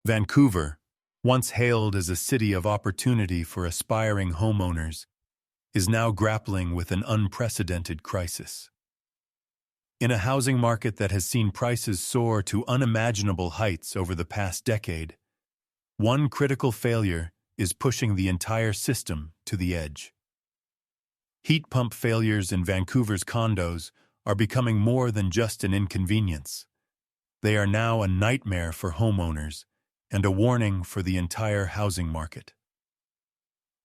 Vancouver, once hailed as a city of opportunity for aspiring homeowners, is now grappling with an unprecedented crisis. In a housing market that has seen prices soar to unimaginable heights over the past decade, one critical failure is pushing the entire system to the edge. Heat pump failures in Vancouver's condos are becoming more than just an inconvenience. They are now a nightmare for homeowners and a warning for the entire housing market.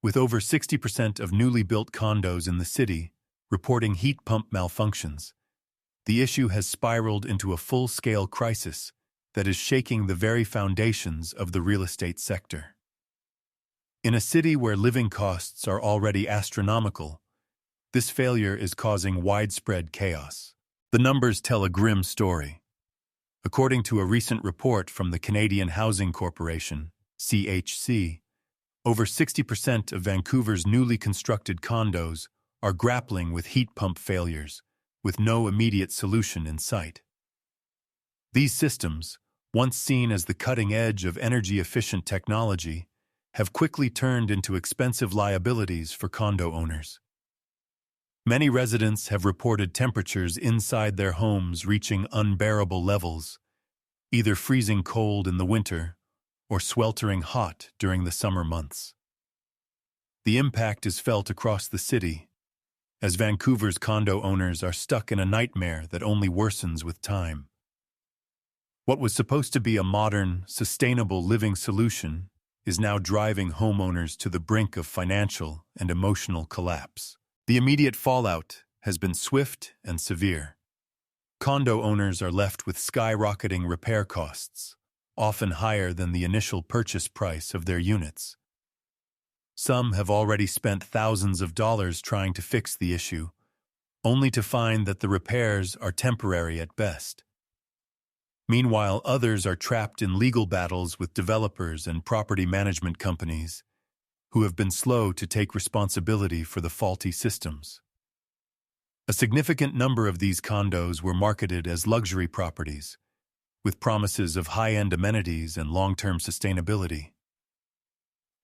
With over 60% of newly built condos in the city reporting heat pump malfunctions, the issue has spiraled into a full-scale crisis that is shaking the very foundations of the real estate sector. In a city where living costs are already astronomical, this failure is causing widespread chaos. The numbers tell a grim story. According to a recent report from the Canadian Housing Corporation, CMHC, over 60% of Vancouver's newly constructed condos are grappling with heat pump failures, with no immediate solution in sight. These systems, once seen as the cutting edge of energy-efficient technology, have quickly turned into expensive liabilities for condo owners. Many residents have reported temperatures inside their homes reaching unbearable levels, either freezing cold in the winter or sweltering hot during the summer months. The impact is felt across the city, as Vancouver's condo owners are stuck in a nightmare that only worsens with time. What was supposed to be a modern, sustainable living solution is now driving homeowners to the brink of financial and emotional collapse. The immediate fallout has been swift and severe. Condo owners are left with skyrocketing repair costs, often higher than the initial purchase price of their units. Some have already spent thousands of dollars trying to fix the issue, only to find that the repairs are temporary at best. Meanwhile, others are trapped in legal battles with developers and property management companies who have been slow to take responsibility for the faulty systems. A significant number of these condos were marketed as luxury properties, with promises of high-end amenities and long-term sustainability.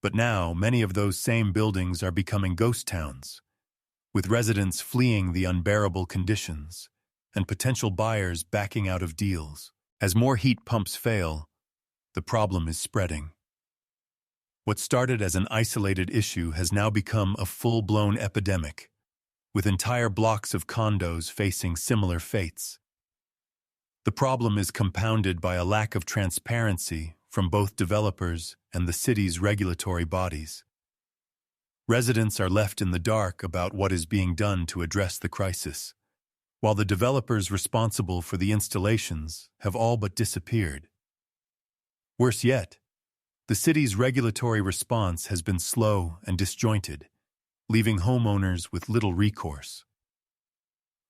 But now, many of those same buildings are becoming ghost towns, with residents fleeing the unbearable conditions and potential buyers backing out of deals. As more heat pumps fail, the problem is spreading. What started as an isolated issue has now become a full-blown epidemic, with entire blocks of condos facing similar fates. The problem is compounded by a lack of transparency from both developers and the city's regulatory bodies. Residents are left in the dark about what is being done to address the crisis, while the developers responsible for the installations have all but disappeared. Worse yet, the city's regulatory response has been slow and disjointed, leaving homeowners with little recourse.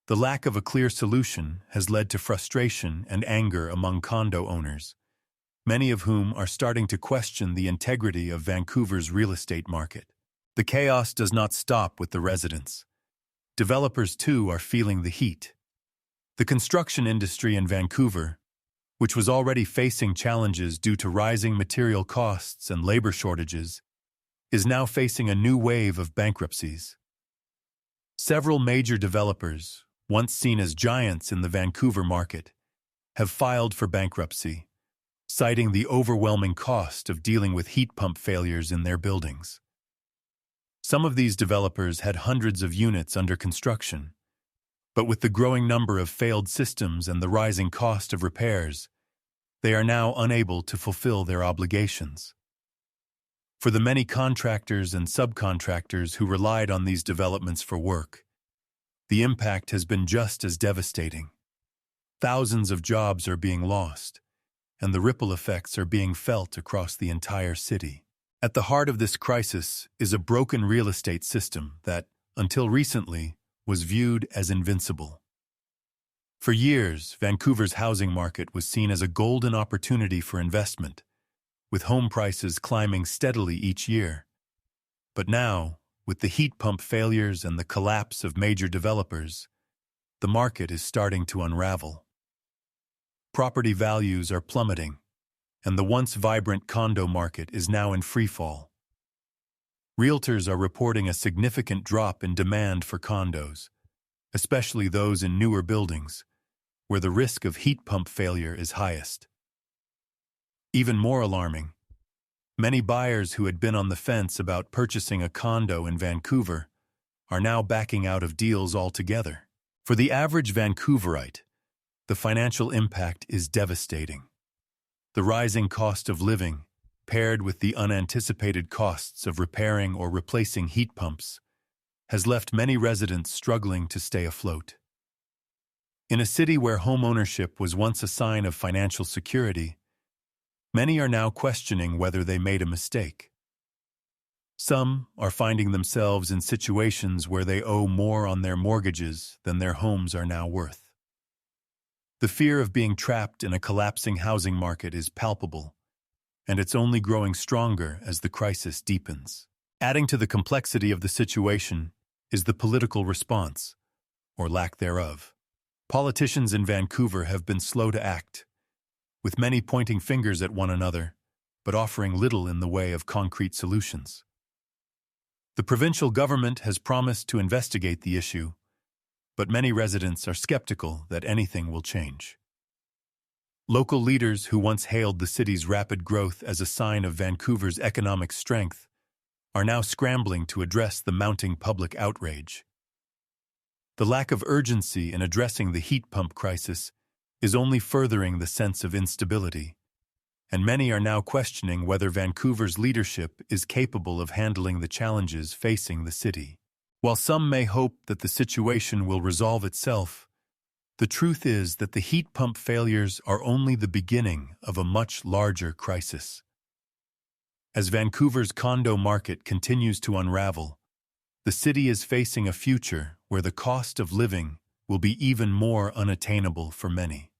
The lack of a clear solution has led to frustration and anger among condo owners, many of whom are starting to question the integrity of Vancouver's real estate market. The chaos does not stop with the residents. Developers, too, are feeling the heat. The construction industry in Vancouver, which was already facing challenges due to rising material costs and labor shortages, is now facing a new wave of bankruptcies. Several major developers, once seen as giants in the Vancouver market, have filed for bankruptcy, citing the overwhelming cost of dealing with heat pump failures in their buildings. Some of these developers had hundreds of units under construction, but with the growing number of failed systems and the rising cost of repairs, they are now unable to fulfill their obligations. For the many contractors and subcontractors who relied on these developments for work, the impact has been just as devastating. Thousands of jobs are being lost, and the ripple effects are being felt across the entire city. At the heart of this crisis is a broken real estate system that, until recently, was viewed as invincible. For years, Vancouver's housing market was seen as a golden opportunity for investment, with home prices climbing steadily each year. But now, with the heat pump failures and the collapse of major developers, the market is starting to unravel. Property values are plummeting, and the once vibrant condo market is now in freefall. Realtors are reporting a significant drop in demand for condos, especially those in newer buildings, where the risk of heat pump failure is highest. Even more alarming, many buyers who had been on the fence about purchasing a condo in Vancouver are now backing out of deals altogether. For the average Vancouverite, the financial impact is devastating. The rising cost of living, paired with the unanticipated costs of repairing or replacing heat pumps, has left many residents struggling to stay afloat. In a city where homeownership was once a sign of financial security, many are now questioning whether they made a mistake. Some are finding themselves in situations where they owe more on their mortgages than their homes are now worth. The fear of being trapped in a collapsing housing market is palpable, and it's only growing stronger as the crisis deepens. Adding to the complexity of the situation is the political response, or lack thereof. Politicians in Vancouver have been slow to act, with many pointing fingers at one another, but offering little in the way of concrete solutions. The provincial government has promised to investigate the issue, but many residents are skeptical that anything will change. Local leaders who once hailed the city's rapid growth as a sign of Vancouver's economic strength are now scrambling to address the mounting public outrage. The lack of urgency in addressing the heat pump crisis is only furthering the sense of instability, and many are now questioning whether Vancouver's leadership is capable of handling the challenges facing the city. While some may hope that the situation will resolve itself, the truth is that the heat pump failures are only the beginning of a much larger crisis. As Vancouver's condo market continues to unravel, the city is facing a future where the cost of living will be even more unattainable for many.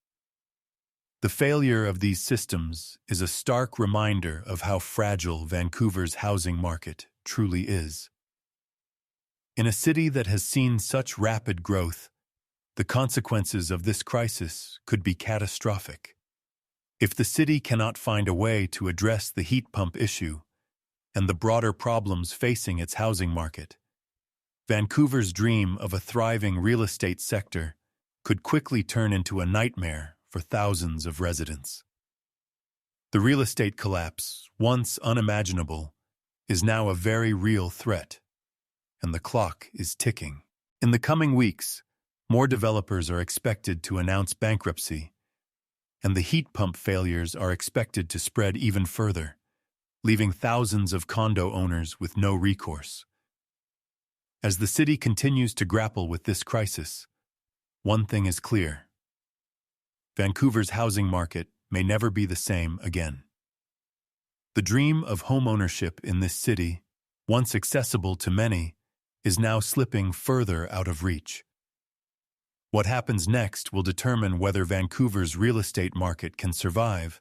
The failure of these systems is a stark reminder of how fragile Vancouver's housing market truly is. In a city that has seen such rapid growth, the consequences of this crisis could be catastrophic. If the city cannot find a way to address the heat pump issue and the broader problems facing its housing market, Vancouver's dream of a thriving real estate sector could quickly turn into a nightmare for thousands of residents. The real estate collapse, once unimaginable, is now a very real threat, and the clock is ticking. In the coming weeks, more developers are expected to announce bankruptcy, and the heat pump failures are expected to spread even further, leaving thousands of condo owners with no recourse. As the city continues to grapple with this crisis, one thing is clear: Vancouver's housing market may never be the same again. The dream of homeownership in this city, once accessible to many, is now slipping further out of reach. What happens next will determine whether Vancouver's real estate market can survive,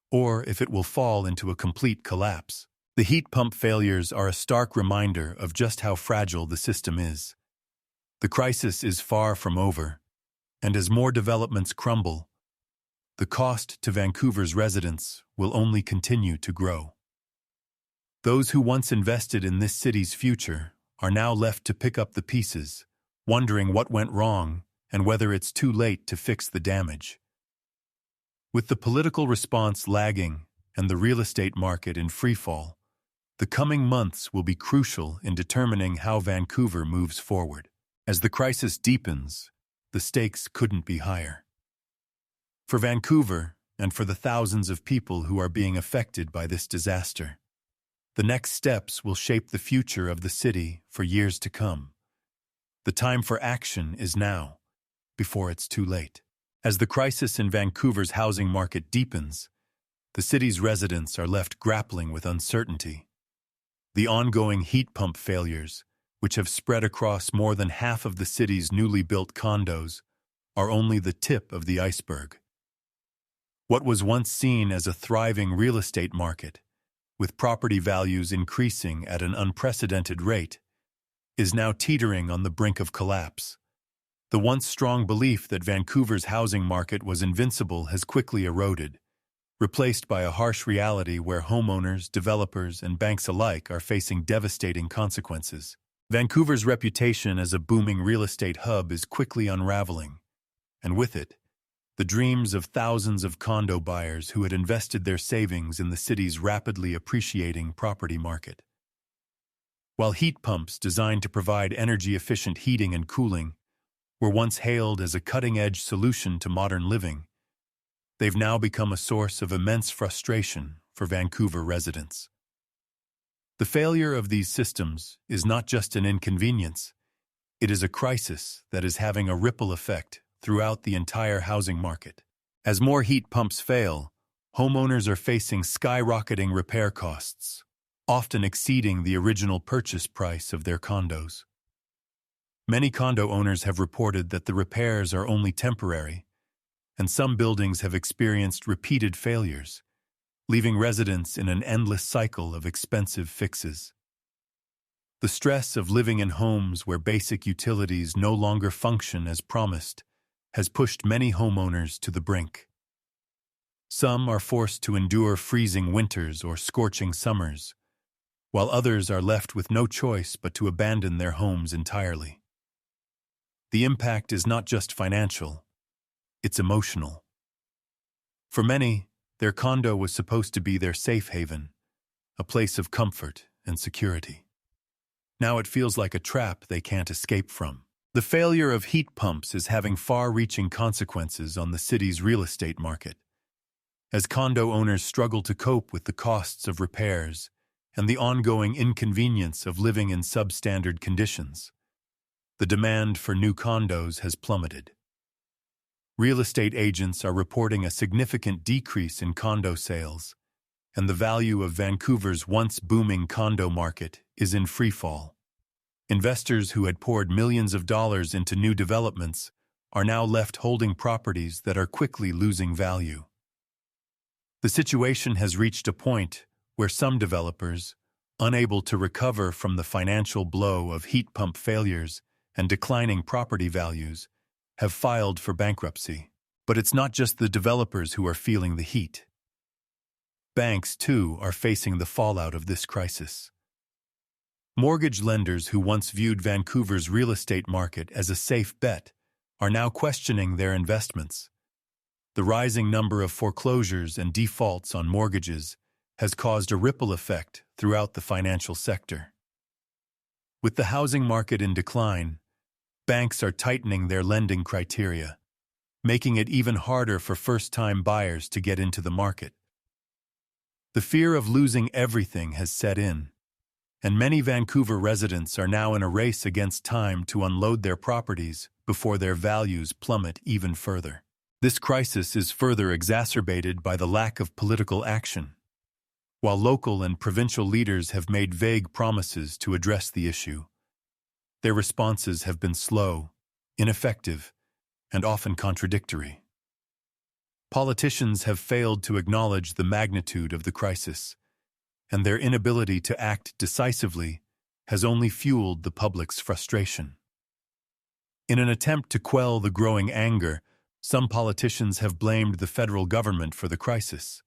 or if it will fall into a complete collapse. The heat pump failures are a stark reminder of just how fragile the system is. The crisis is far from over, and as more developments crumble, the cost to Vancouver's residents will only continue to grow. Those who once invested in this city's future are now left to pick up the pieces, wondering what went wrong and whether it's too late to fix the damage. With the political response lagging and the real estate market in freefall, the coming months will be crucial in determining how Vancouver moves forward. As the crisis deepens, the stakes couldn't be higher. For Vancouver, and for the thousands of people who are being affected by this disaster, the next steps will shape the future of the city for years to come. The time for action is now, before it's too late. As the crisis in Vancouver's housing market deepens, the city's residents are left grappling with uncertainty. The ongoing heat pump failures, which have spread across more than half of the city's newly built condos, are only the tip of the iceberg. What was once seen as a thriving real estate market, with property values increasing at an unprecedented rate, is now teetering on the brink of collapse. The once strong belief that Vancouver's housing market was invincible has quickly eroded, replaced by a harsh reality where homeowners, developers, and banks alike are facing devastating consequences. Vancouver's reputation as a booming real estate hub is quickly unraveling, and with it, the dreams of thousands of condo buyers who had invested their savings in the city's rapidly appreciating property market. While heat pumps designed to provide energy-efficient heating and cooling were once hailed as a cutting-edge solution to modern living, they've now become a source of immense frustration for Vancouver residents. The failure of these systems is not just an inconvenience, it is a crisis that is having a ripple effect throughout the entire housing market. As more heat pumps fail, homeowners are facing skyrocketing repair costs, often exceeding the original purchase price of their condos. Many condo owners have reported that the repairs are only temporary, and some buildings have experienced repeated failures, leaving residents in an endless cycle of expensive fixes. The stress of living in homes where basic utilities no longer function as promised has pushed many homeowners to the brink. Some are forced to endure freezing winters or scorching summers, while others are left with no choice but to abandon their homes entirely. The impact is not just financial, it's emotional. For many, their condo was supposed to be their safe haven, a place of comfort and security. Now it feels like a trap they can't escape from. The failure of heat pumps is having far-reaching consequences on the city's real estate market, as condo owners struggle to cope with the costs of repairs and the ongoing inconvenience of living in substandard conditions. The demand for new condos has plummeted. Real estate agents are reporting a significant decrease in condo sales, and the value of Vancouver's once booming condo market is in freefall. Investors who had poured millions of dollars into new developments are now left holding properties that are quickly losing value. The situation has reached a point where some developers, unable to recover from the financial blow of heat pump failures and declining property values, have filed for bankruptcy. But it's not just the developers who are feeling the heat. Banks, too, are facing the fallout of this crisis. Mortgage lenders who once viewed Vancouver's real estate market as a safe bet are now questioning their investments. The rising number of foreclosures and defaults on mortgages has caused a ripple effect throughout the financial sector. With the housing market in decline, banks are tightening their lending criteria, making it even harder for first-time buyers to get into the market. The fear of losing everything has set in, and many Vancouver residents are now in a race against time to unload their properties before their values plummet even further. This crisis is further exacerbated by the lack of political action. While local and provincial leaders have made vague promises to address the issue, their responses have been slow, ineffective, and often contradictory. Politicians have failed to acknowledge the magnitude of the crisis, and their inability to act decisively has only fueled the public's frustration. In an attempt to quell the growing anger, some politicians have blamed the federal government for the crisis,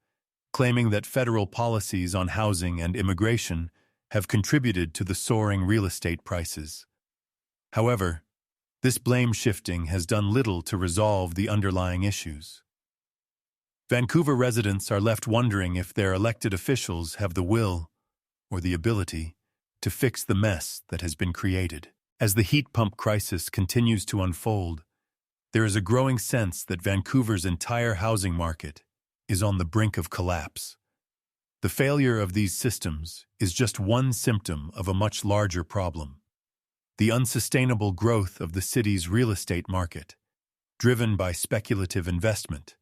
claiming that federal policies on housing and immigration have contributed to the soaring real estate prices. However, this blame shifting has done little to resolve the underlying issues. Vancouver residents are left wondering if their elected officials have the will or the ability to fix the mess that has been created. As the heat pump crisis continues to unfold, there is a growing sense that Vancouver's entire housing market is on the brink of collapse. The failure of these systems is just one symptom of a much larger problem: the unsustainable growth of the city's real estate market, driven by speculative investment,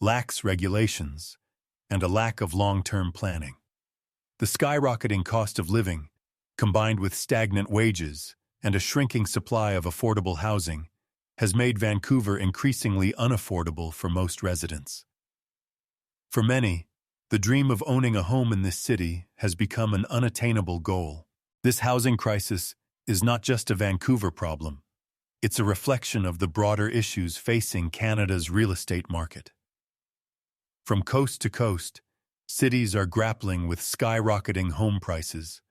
lax regulations, and a lack of long-term planning. The skyrocketing cost of living, combined with stagnant wages and a shrinking supply of affordable housing, has made Vancouver increasingly unaffordable for most residents. For many, the dream of owning a home in this city has become an unattainable goal. This housing crisis is not just a Vancouver problem. It's a reflection of the broader issues facing Canada's real estate market. From coast to coast, cities are grappling with skyrocketing home prices,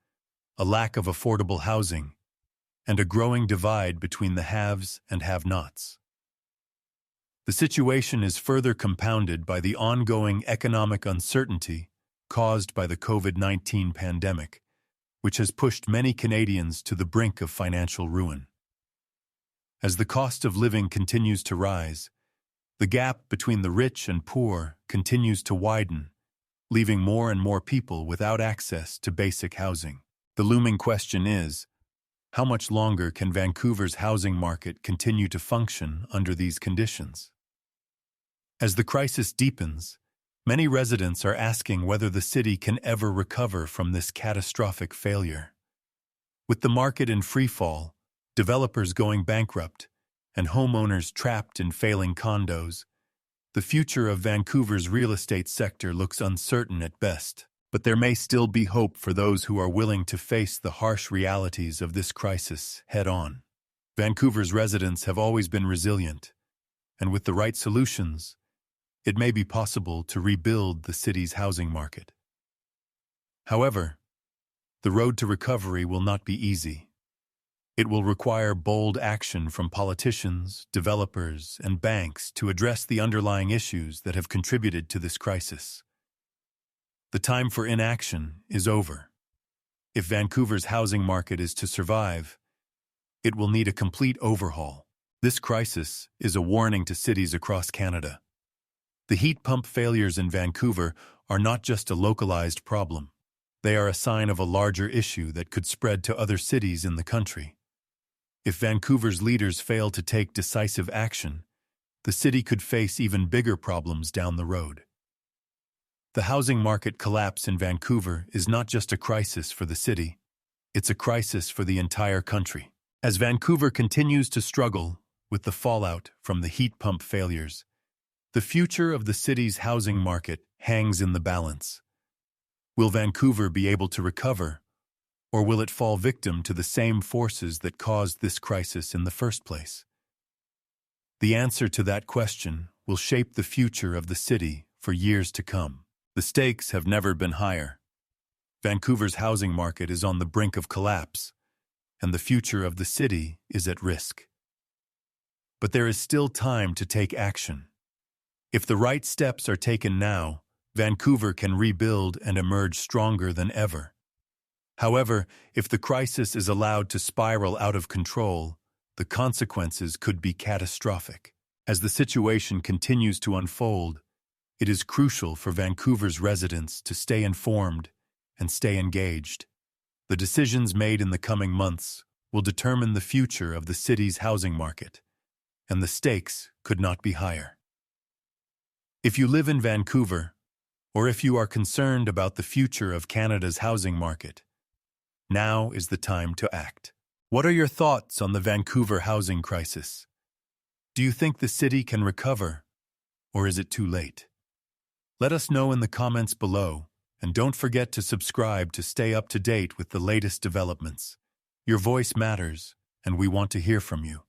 a lack of affordable housing, and a growing divide between the haves and have-nots. The situation is further compounded by the ongoing economic uncertainty caused by the COVID-19 pandemic, which has pushed many Canadians to the brink of financial ruin. As the cost of living continues to rise, the gap between the rich and poor continues to widen, leaving more and more people without access to basic housing. The looming question is, how much longer can Vancouver's housing market continue to function under these conditions? As the crisis deepens, many residents are asking whether the city can ever recover from this catastrophic failure. With the market in freefall, developers going bankrupt, and homeowners trapped in failing condos, the future of Vancouver's real estate sector looks uncertain at best. But there may still be hope for those who are willing to face the harsh realities of this crisis head-on. Vancouver's residents have always been resilient, and with the right solutions, it may be possible to rebuild the city's housing market. However, the road to recovery will not be easy. It will require bold action from politicians, developers, and banks to address the underlying issues that have contributed to this crisis. The time for inaction is over. If Vancouver's housing market is to survive, it will need a complete overhaul. This crisis is a warning to cities across Canada. The heat pump failures in Vancouver are not just a localized problem. They are a sign of a larger issue that could spread to other cities in the country. If Vancouver's leaders fail to take decisive action, the city could face even bigger problems down the road. The housing market collapse in Vancouver is not just a crisis for the city, it's a crisis for the entire country. As Vancouver continues to struggle with the fallout from the heat pump failures, the future of the city's housing market hangs in the balance. Will Vancouver be able to recover, or will it fall victim to the same forces that caused this crisis in the first place? The answer to that question will shape the future of the city for years to come. The stakes have never been higher. Vancouver's housing market is on the brink of collapse, and the future of the city is at risk. But there is still time to take action. If the right steps are taken now, Vancouver can rebuild and emerge stronger than ever. However, if the crisis is allowed to spiral out of control, the consequences could be catastrophic. As the situation continues to unfold, it is crucial for Vancouver's residents to stay informed and stay engaged. The decisions made in the coming months will determine the future of the city's housing market, and the stakes could not be higher. If you live in Vancouver, or if you are concerned about the future of Canada's housing market, now is the time to act. What are your thoughts on the Vancouver housing crisis? Do you think the city can recover, or is it too late? Let us know in the comments below, and don't forget to subscribe to stay up to date with the latest developments. Your voice matters, and we want to hear from you.